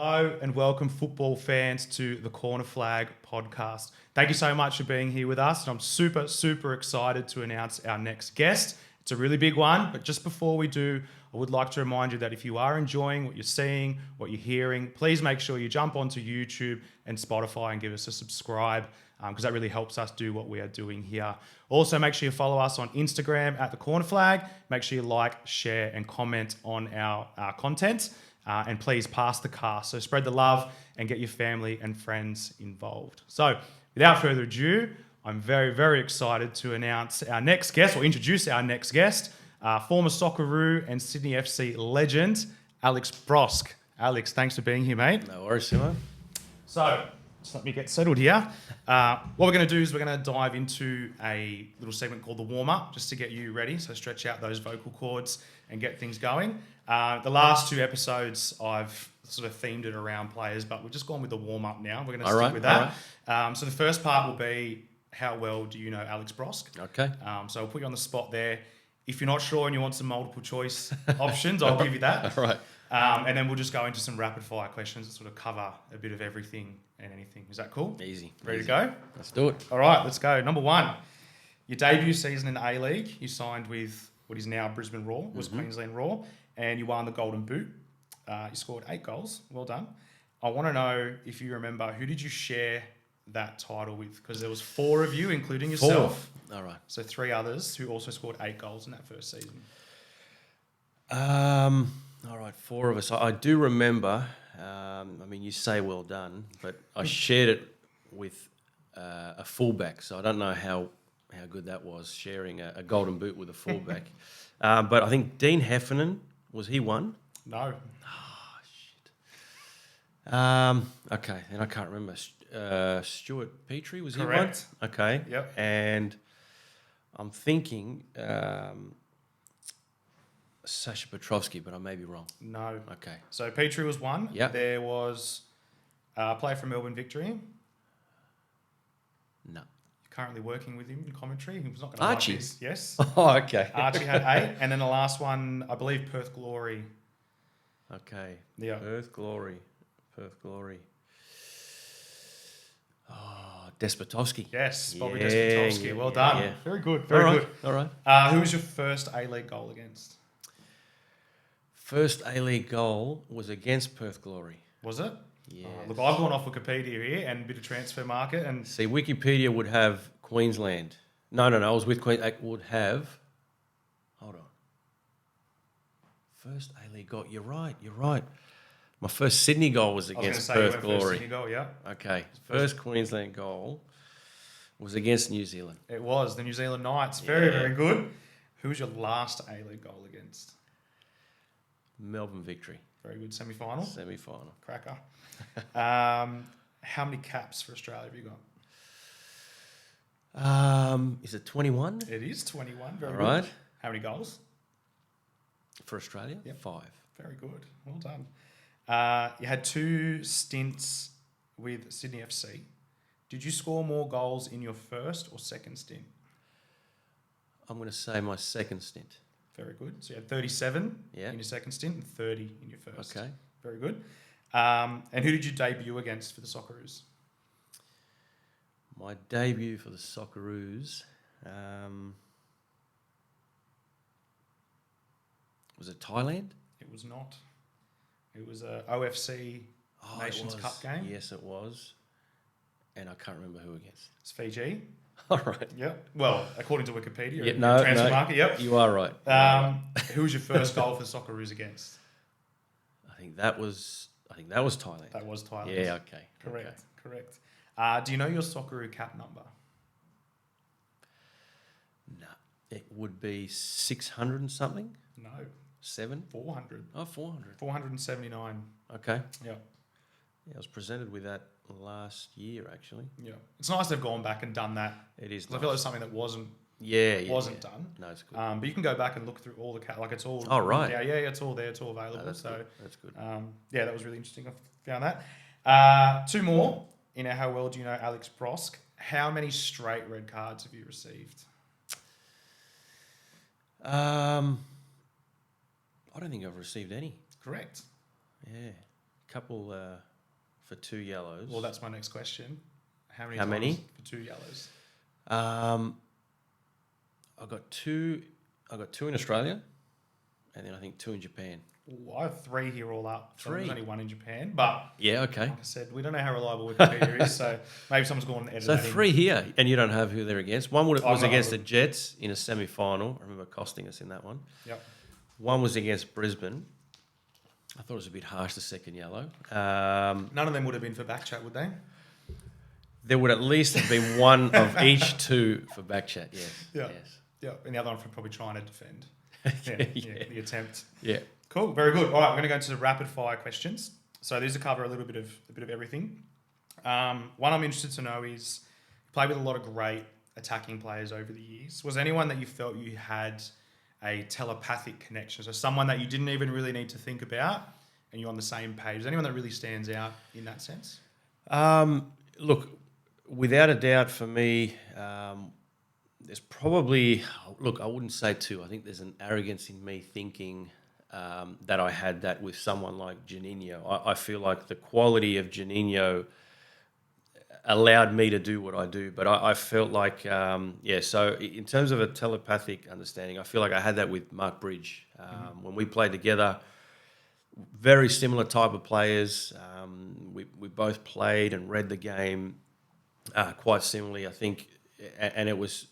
Hello and welcome football fans to the Corner Flag podcast. Thank you so much for being here with us. And I'm super excited to announce our next guest. It's a really big one, but just before we do, I would like to remind you that if you are enjoying what you're seeing, what you're hearing, please make sure you jump onto YouTube and Spotify and give us a subscribe because that really helps us do what we are doing here. Also, make sure you follow us on Instagram at the Corner Flag. Make sure you like, share and comment on our content. And please pass the cast. So spread the love and get your family and friends involved. So without further ado, I'm very excited to announce our next guest, or introduce our next guest, former Socceroo and Sydney FC legend, Alex Brosque. Alex, thanks for being here, mate. No worries, Simo. So just let me get settled here. What we're going to do is we're going to dive into a little segment called the warm-up, just to get you ready. So stretch out those vocal cords and get things going. The last two episodes, I've sort of themed it around players, but we've just gone with the warm-up now. We're going to stick with that. So the first part will be, how well do you know Alex Brosque? Okay. So I'll put you on the spot there. If you're not sure and you want some multiple choice options, I'll give you that. All right. And then we'll just go into some rapid fire questions that sort of cover a bit of everything and anything. Is that cool? Easy. Ready to go? Let's do it. All right, let's go. Number one, your debut season in the A-League, you signed with what is now Brisbane Roar, was Queensland Roar, and you won the Golden Boot. You scored 8 goals. Well done. I want to know if you remember, who did you share that title with? Because there was 4 of you, including yourself. 4. All right. So 3 others who also scored 8 goals in that first season. All right, 4 of us. I do remember. I mean, you say well done, but I shared it with a fullback, so I don't know how good that was, sharing a golden boot with a fullback. But I think Dean Heffernan, was he one? No. Oh, shit. Okay, and I can't remember. Stuart Petrie, was Correct. He one? Okay. Yep. And I'm thinking Sasha Petrovsky, but I may be wrong. No. Okay. So Petrie was one. Yep. There was a player from Melbourne Victory. No. You're currently working with him in commentary. He was not going to Archie. like this. Yes. Oh, okay. Archie had 8. And then the last one, I believe Perth Glory. Okay. Yeah. Perth Glory. Oh, Despotovsky. Yes, Bobby Yeah, Despotovsky. yeah, Well yeah, done. yeah. Very good. Very good. All right. Who was your first A-League goal against? First A-League goal was against Perth Glory. Was it? Yeah. Look, I've gone off Wikipedia here and a bit of transfer market. And See, Wikipedia would have Queensland. No, I was with Queensland. Would have. Hold on. First A-League goal. You're right. My first Sydney goal was against Perth Glory. Sydney goal, yeah. Okay. First Queensland goal was against New Zealand. It was the New Zealand Knights. Very good. Who was your last A-League goal against? Melbourne Victory. Very good. Semi-final. Cracker. How many caps for Australia have you got? Is it 21? It is 21. Very All good. right. How many goals? For Australia? Yep. 5. Very good. Well done. You had 2 stints with Sydney FC. Did you score more goals in your first or second stint? I'm going to say my second stint. Very good. So you had 37 Yeah. in your second stint and 30 in your first. Okay. Very good. And who did you debut against for the Socceroos? My debut for the Socceroos was it Thailand? It was not. It was a OFC Nations Cup game. Yes, it was. And I can't remember who against. It's Fiji. All right. Yep. Well, according to Wikipedia, Yeah, no, transfer market. Yep. You are right. Who was your first goal for the Socceroos against? I think that was Thailand. That was Thailand. Yeah. Okay. Correct. Do you know your Socceroo cap number? No, it would be 600 and something. No. 7. 400. Oh, 400. 479. Okay. Yeah. Yeah, I was presented with that last year, actually. Yeah. It's nice they've gone back and done that. It is. I feel like it's something that wasn't done. No, it's good. But you can go back and look through all the like it's all. Oh, right. Yeah, it's all there. It's all available. No, that's so good. That's good. yeah, that was really interesting. I found that. 2 more. In our How Well Do You Know Alex Brosque? How many straight red cards have you received? I don't think I've received any. Correct. Yeah. couple for 2 yellows. Well, that's my next question. How many How times many? for 2 yellows? I got two in Australia, and then I think 2 in Japan. Ooh, I have 3 here all up. So 3? there's only 1 in Japan. But Yeah, okay. like I said, we don't know how reliable Wikipedia is, so maybe someone's gone and edited So that in. 3 here, and you don't have who they're against. One was not against the sure. Jets in a semi-final. I remember costing us in that one. Yep. One was against Brisbane. I thought it was a bit harsh, the second yellow. None of them would have been for back chat, would they? There would at least have been one of each 2 for backchat, yes. Yeah. Yes. Yeah, and the other one for probably trying to defend. Yeah. The attempt. Yeah. Cool, very good. All right, we're going to go into the rapid fire questions. So these will cover a bit of everything. One I'm interested to know is you played with a lot of great attacking players over the years. Was there anyone that you felt you had a telepathic connection? So someone that you didn't even really need to think about, and you're on the same page. Is there anyone that really stands out in that sense? Look, without a doubt for me, there's probably, look, I wouldn't say 2. I think there's an arrogance in me thinking that I had that with someone like Juninho. I feel like the quality of Juninho allowed me to do what I do, but I felt like, so in terms of a telepathic understanding, I feel like I had that with Mark Bridge. When we played together, very similar type of players. We both played and read the game quite similarly, I think, and it was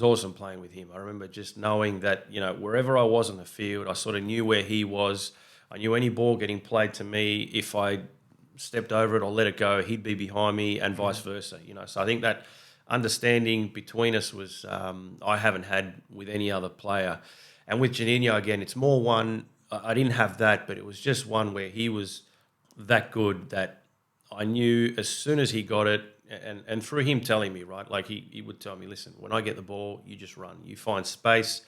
awesome playing with him. I remember just knowing that, wherever I was on the field, I sort of knew where he was. I knew any ball getting played to me, if I stepped over it or let it go, he'd be behind me, and vice versa. So I think that understanding between us was I haven't had with any other player. And with Juninho, again, it's more one, I didn't have that, but it was just one where he was that good that I knew as soon as he got it, and through him telling me, right, like he would tell me, listen, when I get the ball, you just run. You find space,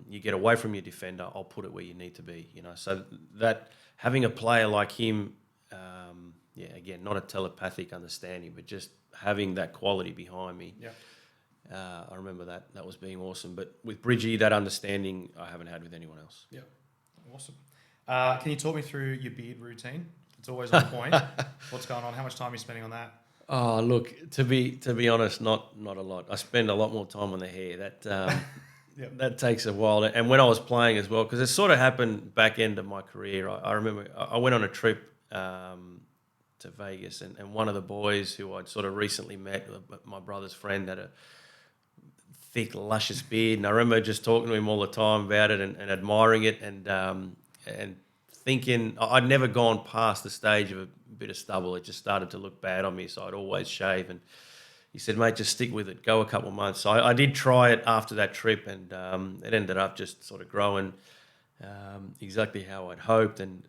you get away from your defender, I'll put it where you need to be. So that having a player like him, again, not a telepathic understanding, but just having that quality behind me. Yeah. I remember that was being awesome. But with Bridgie, that understanding I haven't had with anyone else. Yeah. Awesome. Can you talk me through your beard routine? It's always on point. What's going on? How much time are you spending on that? Oh, look, to be honest, not a lot. I spend a lot more time on the hair. That that takes a while. And when I was playing as well, because it sort of happened back end of my career. I remember I went on a trip to Vegas, and one of the boys who I'd sort of recently met, my brother's friend, had a thick, luscious beard, and I remember just talking to him all the time about it and admiring it, and thinking I'd never gone past the stage of a bit of stubble. It just started to look bad on me, so I'd always shave. And he said, mate, just stick with it, go a couple of months. So I did try it after that trip, and it ended up just sort of growing exactly how I'd hoped. And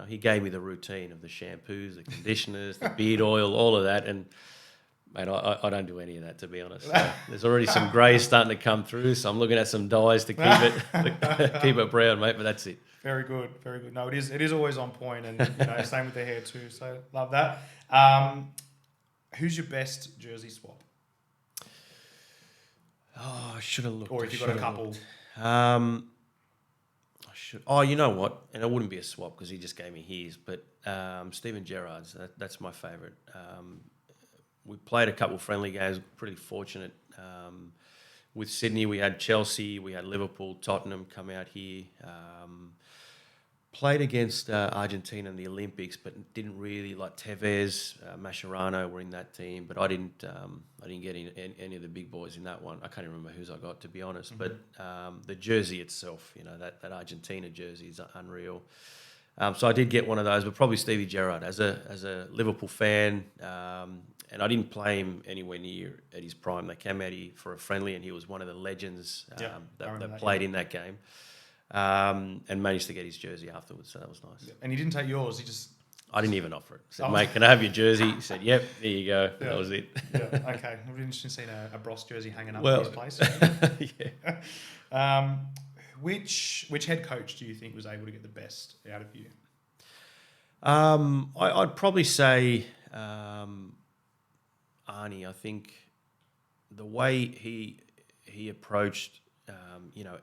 he gave me the routine of the shampoos, the conditioners, the beard oil, all of that. And mate, I don't do any of that, to be honest. So there's already some grey starting to come through, so I'm looking at some dyes to keep it brown, mate. But that's it. Very good, very good. No, it is always on point, and same with the hair too. So love that. Who's your best jersey swap? Oh, I should have looked. Or if you've got a couple. I should. Oh, you know what? And it wouldn't be a swap because he just gave me his. But Steven Gerrard's. That's my favourite. We played a couple friendly games. Pretty fortunate. With Sydney, we had Chelsea, we had Liverpool, Tottenham come out here. Played against Argentina in the Olympics, but didn't really, like Tevez, Mascherano were in that team, but I didn't get any of the big boys in that one. I can't even remember who's I got, to be honest. Mm-hmm. But the jersey itself, that Argentina jersey is unreal. So I did get one of those, but probably Stevie Gerrard as a Liverpool fan. And I didn't play him anywhere near at his prime. They came out here for a friendly, and he was one of the legends that played in that game. And managed to get his jersey afterwards, so that was nice. Yeah. And he didn't take yours, I didn't even offer it. I said, mate, can I have your jersey? He said, yep, there you go. Yeah. That was it. Yeah, okay. It would be interesting seeing a Brosque jersey hanging up in his place. Yeah. Which head coach do you think was able to get the best out of you? I'd probably say Arnie. I think the way he approached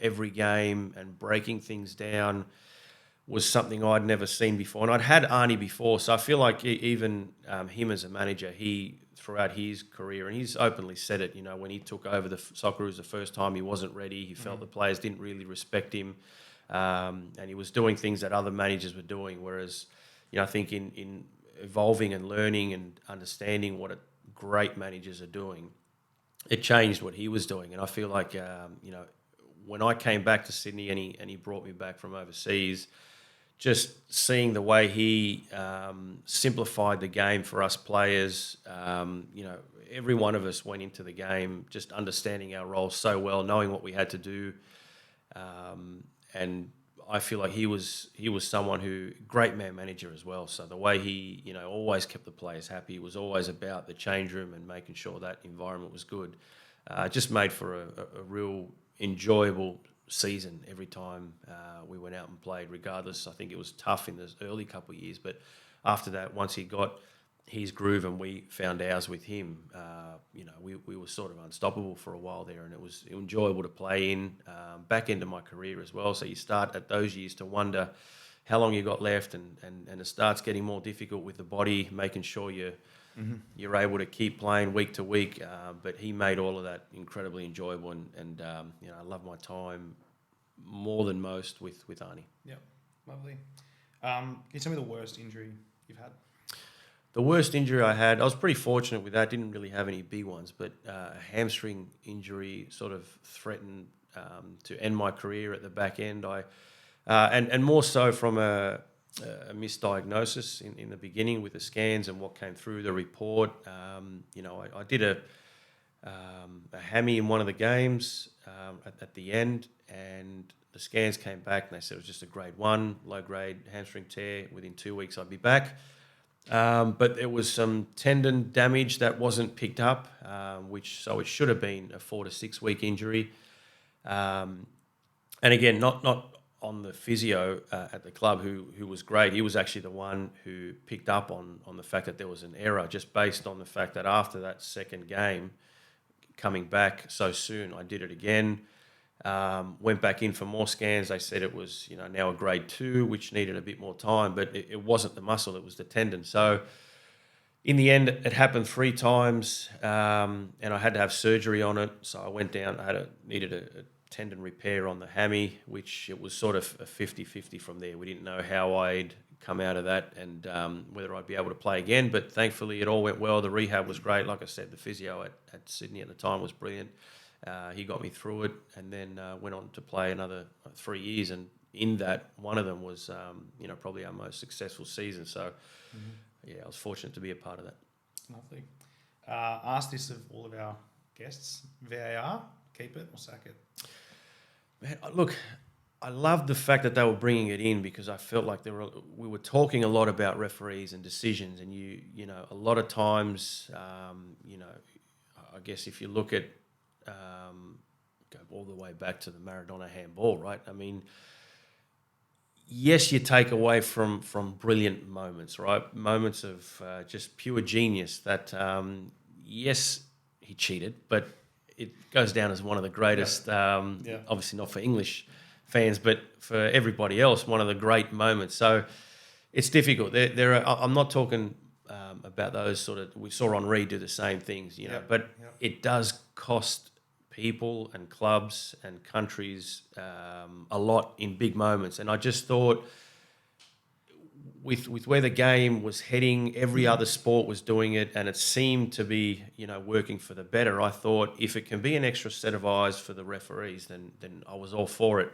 every game and breaking things down was something I'd never seen before. And I'd had Arnie before, so I feel like even him as a manager, throughout his career, and he's openly said it, when he took over the Socceroos the first time, he wasn't ready. He felt the players didn't really respect him, and he was doing things that other managers were doing. Whereas, I think in evolving and learning and understanding what great managers are doing, it changed what he was doing. And I feel like, when I came back to Sydney and he brought me back from overseas, just seeing the way he simplified the game for us players, every one of us went into the game just understanding our role so well, knowing what we had to do, and I feel like he was someone who great man manager as well. So the way he always kept the players happy, was always about the change room and making sure that environment was good. Just made for a real enjoyable season every time we went out and played. Regardless, I think it was tough in the early couple of years, but after that, once he got his groove and we found ours with him, we were sort of unstoppable for a while there, and it was enjoyable to play in. Back into my career as well, so you start at those years to wonder how long you got left, and it starts getting more difficult with the body, making sure you're able to keep playing week to week. But he made all of that incredibly enjoyable, and I love my time more than most with Arnie. Yeah, lovely. Can you tell me the worst injury you've had? The worst injury I had, I was pretty fortunate with that. Didn't really have any big ones, but a hamstring injury sort of threatened to end my career at the back end. And more so from a misdiagnosis in the beginning with the scans and what came through the report. I did a hammy in one of the games at the end, and the scans came back and they said it was just a grade 1, low-grade hamstring tear. Within 2 weeks, I'd be back. But there was some tendon damage that wasn't picked up, so it should have been a 4 to 6 week injury. And again, not on the physio at the club who was great. He was actually the one who picked up on the fact that there was an error, just based on the fact that after that second game, coming back so soon, I did it again. Went back in for more scans. They said it was, now a grade 2, which needed a bit more time, but it wasn't the muscle, it was the tendon. So in the end, it happened 3 times, and I had to have surgery on it. So I went down, needed a tendon repair on the hammy, which it was sort of a 50-50 from there. We didn't know how I'd come out of that and whether I'd be able to play again, but thankfully it all went well. The rehab was great. Like I said, the physio at Sydney at the time was brilliant. He got me through it, and then went on to play another 3 years. And in that, one of them was, probably our most successful season. So, I was fortunate to be a part of that. Lovely. Ask this of all of our guests: VAR, keep it or sack it? Man, look, I loved the fact that they were bringing it in, because I felt like we were talking a lot about referees and decisions, and a lot of times, I guess if you look at go all the way back to the Maradona handball, right? I mean, yes, you take away from brilliant moments, right? Moments of just pure genius that, yes, he cheated, but it goes down as one of the greatest, obviously not for English fans, but for everybody else, one of the great moments. So it's difficult. I'm not talking about those sort of, we saw Henri do the same things, but it does cost people and clubs and countries a lot in big moments. And I just thought, with where the game was heading, every other sport was doing it, and it seemed to be, working for the better. I thought, if it can be an extra set of eyes for the referees, then I was all for it.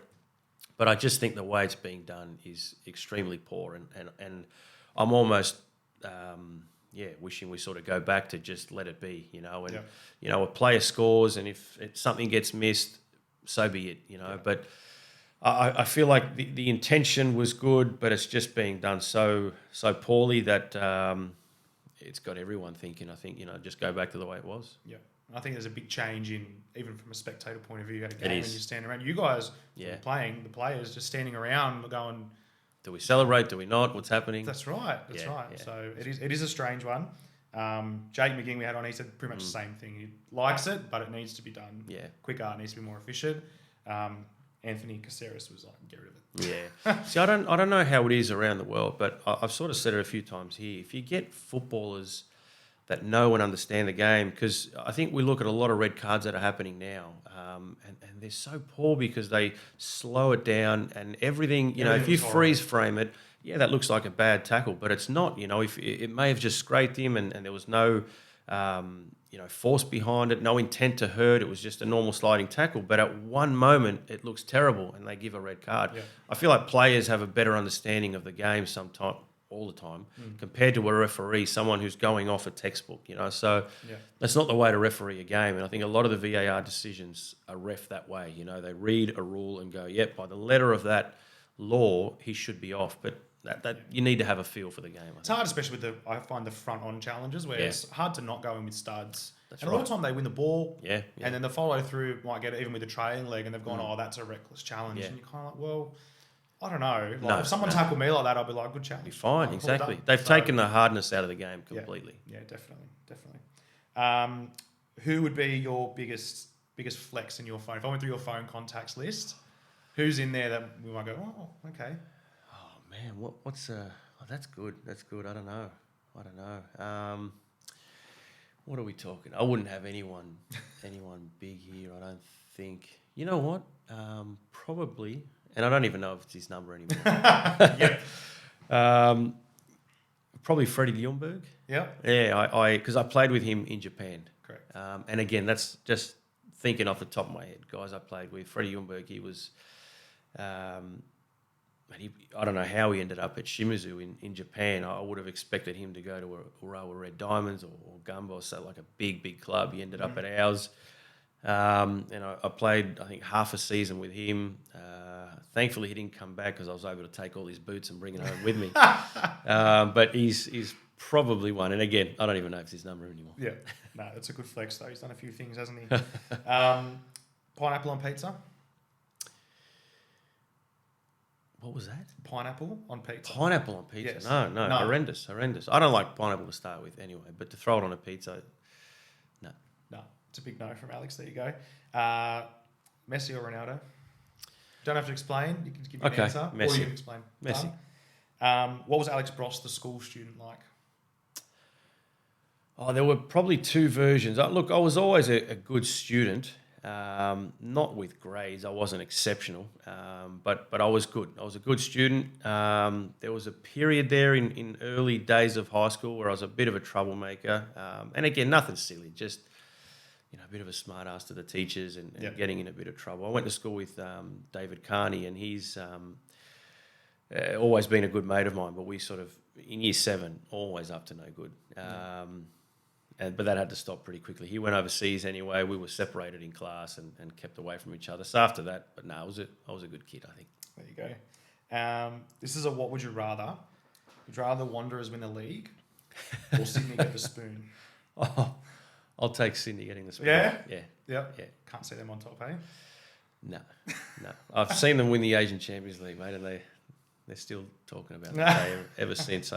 But I just think the way it's being done is extremely poor, and I'm almost wishing we sort of go back to just let it be, and a player scores, and if something gets missed, so be it, But I feel like the intention was good, but it's just being done so poorly that it's got everyone thinking, I think, just go back to the way it was. Yeah. I think there's a big change even from a spectator point of view, at a game and you're standing around. You guys playing, the players just standing around going, do we celebrate? Do we not? What's happening? That's right. Yeah. So it is a strange one. Jake McGing we had on, he said pretty much the same thing. He likes it, but it needs to be done quicker. It needs to be more efficient. Anthony Caceres was like, get rid of it. Yeah. See, I don't know how it is around the world, but I've sort of said it a few times here. If you get footballers that know and understand the game, because I think we look at a lot of red cards that are happening now, and they're so poor because they slow it down and everything. You know, if you freeze frame it, yeah, that looks like a bad tackle, but it's not. You know, if it may have just scraped him and there was no, force behind it, no intent to hurt. It was just a normal sliding tackle. But at one moment, it looks terrible, and they give a red card. Yeah. I feel like players have a better understanding of the game sometimes, all the time, compared to a referee, someone who's going off a textbook. You know, so that's not the way to referee a game. And I think a lot of the VAR decisions are ref that way. You know, they read a rule and go, "Yep, by the letter of that law, he should be off." But you need to have a feel for the game. It's hard, especially with I find the front-on challenges where it's hard to not go in with studs. That's and a lot of the time they win the ball, yeah. And then the follow-through might get it even with the trailing leg, and they've gone, oh, that's a reckless challenge. Yeah. And you're kind of like, well, I don't know. Like, No, if someone tackled me like that, I'd be like, good challenge. Be fine, Like, exactly. well They've taken the hardness out of the game completely. Yeah, definitely. Who would be your biggest flex in your phone? If I went through your phone contacts list, who's in there that we might go, oh, okay. Oh man, what's that's good. That's good. I don't know. What are we talking? I wouldn't have anyone big here. I don't think. You know what? Probably, and I don't even know if it's his number anymore. Yep. Probably Freddie Ljungberg. Yep. Yeah, because I played with him in Japan. Correct. And again, that's just thinking off the top of my head. Guys I played with, Freddie Ljungberg, he was... I don't know how he ended up at Shimizu in Japan. I would have expected him to go to Urawa Red Diamonds or Gamba or so, like a big club. He ended up at ours. And I played, I think, half a season with him. Thankfully, he didn't come back because I was able to take all his boots and bring it home with me. But he's probably one. And again, I don't even know if it's his number anymore. Yeah. No, that's a good flex, though. He's done a few things, hasn't he? Pineapple on pizza? What was that? Pineapple on pizza. Pineapple on pizza? Yes. No. Horrendous. I don't like pineapple to start with anyway, but to throw it on a pizza, no. No, it's a big no from Alex. There you go. Messi or Ronaldo? Don't have to explain. You can give me an answer. Messi. Or you can explain. Messi. What was Alex Brosque, the school student, like? Oh, there were probably two versions. Look, I was always a good student. Not with grades. I wasn't exceptional, but I was good. I was a good student. There was a period there in early days of high school where I was a bit of a troublemaker. And again, nothing silly, just a bit of a smart ass to the teachers and getting in a bit of trouble. I went to school with David Carney, and he's always been a good mate of mine, but we sort of, in year 7, always up to no good. But that had to stop pretty quickly. He went overseas anyway. We were separated in class and kept away from each other. So after that, but no, I was a good kid, I think. There you go. This is a what would you rather? Would you rather the Wanderers win the league or Sydney get the spoon? Oh, I'll take Sydney getting the spoon. Yeah? Yeah. Yeah. Can't see them on top, eh? No. I've seen them win the Asian Champions League, mate, and they're still talking about that ever since.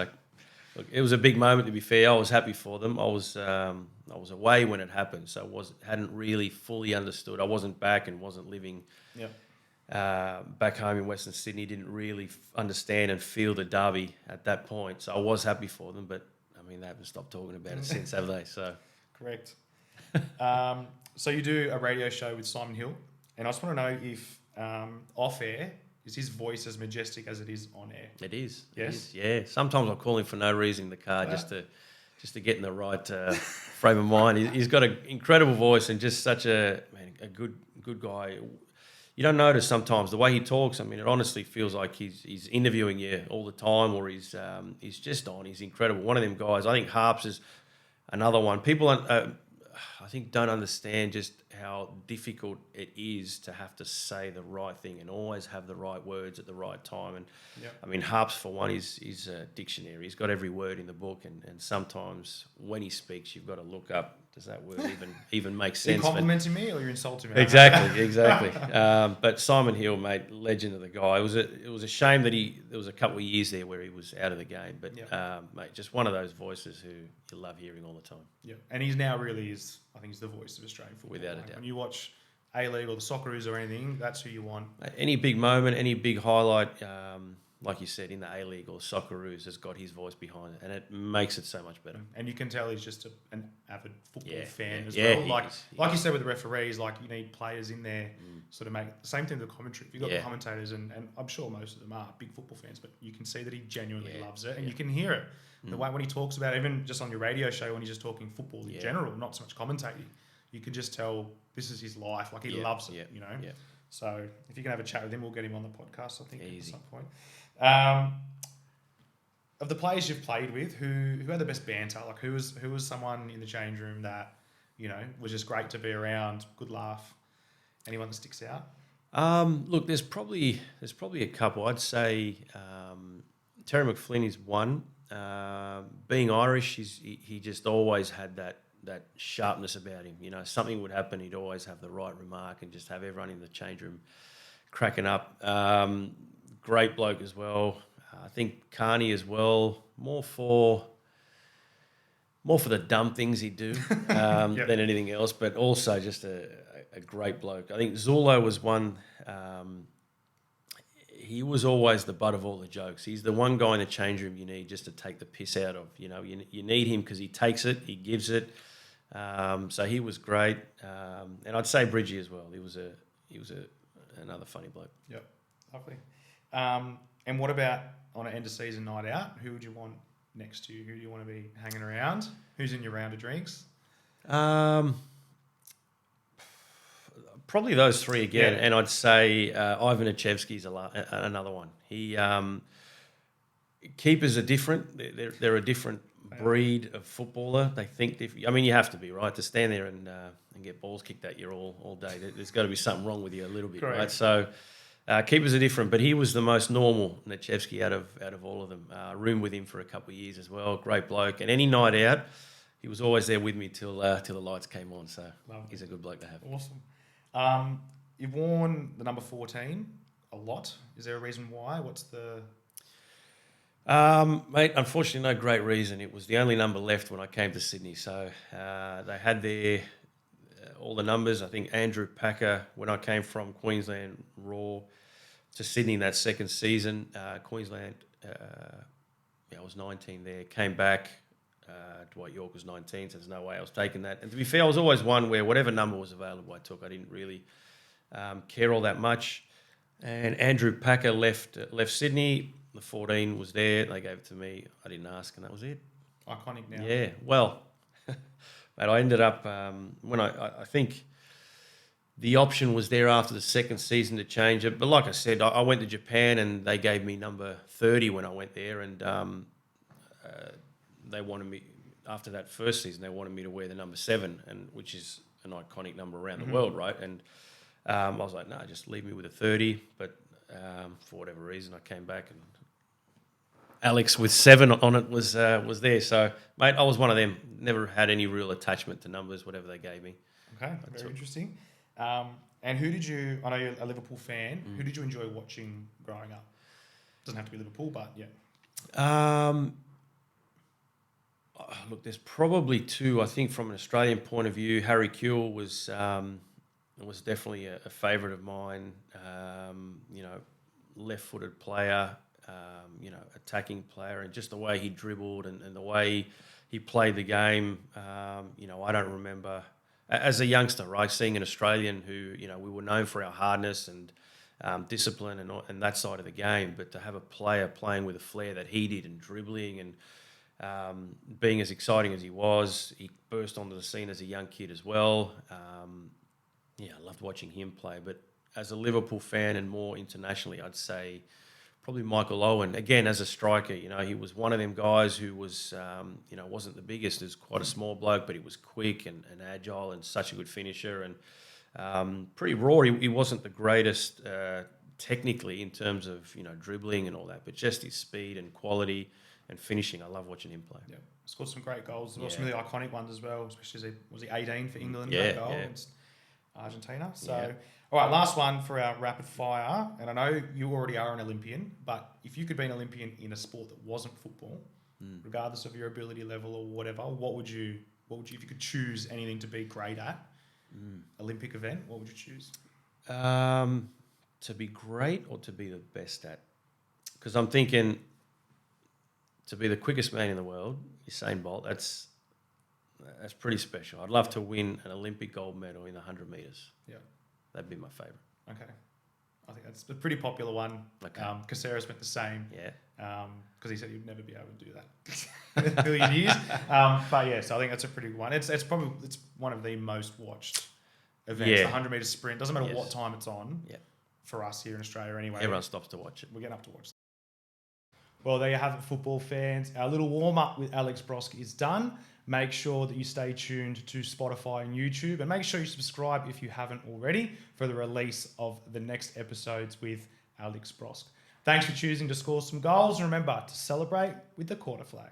Look, it was a big moment, to be fair. I was happy for them. I was away when it happened, so hadn't really fully understood. I wasn't back and wasn't living back home in Western Sydney. Didn't really understand and feel the derby at that point. So I was happy for them, but I mean, they haven't stopped talking about it since, have they? So correct. So you do a radio show with Simon Hill, and I just want to know if off air, is his voice as majestic as it is on air? It is. Yes? Yeah. Sometimes I'll call him for no reason in the car just to get in the right frame of mind. He's got an incredible voice and just such a good guy. You don't notice sometimes the way he talks. I mean, it honestly feels like he's interviewing you all the time, or he's just on. He's incredible. One of them guys. I think Harps is another one. People I think don't understand just how difficult it is to have to say the right thing and always have the right words at the right time. And I mean, Harps, for one, is a dictionary. He's got every word in the book, and sometimes when he speaks, you've got to look up, does that word even make sense? Are you complimenting me or you're insulting me? Exactly. But Simon Hill, mate, legend of the guy. It was a shame that there was a couple of years there where he was out of the game. But mate, just one of those voices who you love hearing all the time. Yeah, and he's now really I think he's the voice of Australian football. Without a doubt. When you watch A-League or the Socceroos or anything, that's who you want. Any big moment, any big highlight, like you said, in the A-League or Socceroos has got his voice behind it, and it makes it so much better. And you can tell he's just an avid football fan as Yeah, well. he Like is. like you said with the referees, like you need players in there sort of make the same thing with the commentary. If you've got the commentators, and I'm sure most of them are big football fans, but you can see that he genuinely loves it, and you can hear it. The way when he talks about it, even just on your radio show when he's just talking football in general, not so much commentating, you can just tell this is his life. Like he loves it, you know. Yeah. So if you can have a chat with him, we'll get him on the podcast, I think, at some point. Of the players you've played with, who had the best banter? Like who was someone in the change room that, you know, was just great to be around, good laugh? Anyone that sticks out? Look, there's probably a couple. I'd say Terry McFlynn is one. Being Irish, he just always had that sharpness about him. You know, something would happen, he'd always have the right remark and just have everyone in the change room cracking up. Great bloke as well. I think Carney as well, more for the dumb things he'd do than anything else, but also just a great bloke. I think Zulo was one. He was always the butt of all the jokes. He's the one guy in the change room you need just to take the piss out of. You know, you need him because he takes it, he gives it. So he was great, and I'd say Bridgie as well. He was another funny bloke. Yep, lovely. And what about on an end of season night out? Who would you want next to you? Who do you want to be hanging around? Who's in your round of drinks? Probably those three again, and I'd say Ivan Achevsky's another one. He keepers are different. They're a different breed of footballer. They think different. I mean, you have to be right to stand there and get balls kicked at you all day. There's got to be something wrong with you a little bit, right? So keepers are different, but he was the most normal Nachevsky out of all of them. Roomed with him for a couple of years as well. Great bloke, and any night out, he was always there with me till the lights came on. So he's a good bloke to have. Awesome. You've worn the number 14 a lot. Is there a reason why? What's the... Mate, unfortunately, no great reason. It was the only number left when I came to Sydney. So they had their all the numbers. I think Andrew Packer, when I came from Queensland Raw to Sydney that second season, Queensland, I was 19 there, came back. Dwight York was 19, so there's no way I was taking that. And to be fair, I was always one where whatever number was available I took. I didn't really care all that much. And Andrew Packer left Sydney. The 14 was there. They gave it to me. I didn't ask, and that was it. Iconic now. Yeah. Well, mate, I ended up when I think the option was there after the second season to change it. But like I said, I went to Japan and they gave me number 30 when I went there, and they wanted me after that first season. They wanted me to wear the number 7, and which is an iconic number around the world, right? And I was like, no, just leave me with a 30. But for whatever reason, I came back and Alex with 7 on it was there. So, mate, I was one of them. Never had any real attachment to numbers, whatever they gave me. Okay, very interesting. And who did you? I know you're a Liverpool fan. Who did you enjoy watching growing up? Doesn't have to be Liverpool, but yeah. Look, there's probably two. I think from an Australian point of view, Harry Kewell was definitely a favourite of mine. Left-footed player, attacking player, and just the way he dribbled and the way he played the game. I don't remember as a youngster, right, seeing an Australian who, we were known for our hardness and discipline and that side of the game, but to have a player playing with a flair that he did and dribbling and being as exciting as he burst onto the scene as a young kid as well. I loved watching him play. But as a Liverpool fan and more internationally, I'd say probably Michael Owen. Again, as a striker, he was one of them guys who was, wasn't the biggest. He was quite a small bloke, but he was quick and agile and such a good finisher and pretty raw. He wasn't the greatest technically in terms of, dribbling and all that, but just his speed and quality and finishing. I love watching him play. Yeah, scored some great goals. Some really iconic ones as well, especially was he 18 for England? Yeah, goal against Argentina. So, all right, last one for our rapid fire. And I know you already are an Olympian, but if you could be an Olympian in a sport that wasn't football, regardless of your ability level or whatever, what would you if you could choose anything to be great at, Olympic event, what would you choose? To be great or to be the best at? Because I'm thinking to be the quickest man in the world, Usain Bolt, that's pretty special. I'd love to win an Olympic gold medal in the 100 metres. Yeah. That'd be my favourite. Okay. I think that's a pretty popular one. Okay. Caceres went the same. Yeah. Because he said he'd never be able to do that in a million years. But yeah, so I think that's a pretty good one. It's one of the most watched events. Yeah. The 100 metre sprint. Doesn't matter Yes. what time it's on. Yeah. For us here in Australia anyway. Everyone stops to watch it. We're getting up to watch. Well, there you have it, football fans. Our little warm-up with Alex Brosque is done. Make sure that you stay tuned to Spotify and YouTube, and make sure you subscribe if you haven't already for the release of the next episodes with Alex Brosque. Thanks for choosing to score some goals, and remember to celebrate with the quarter flag.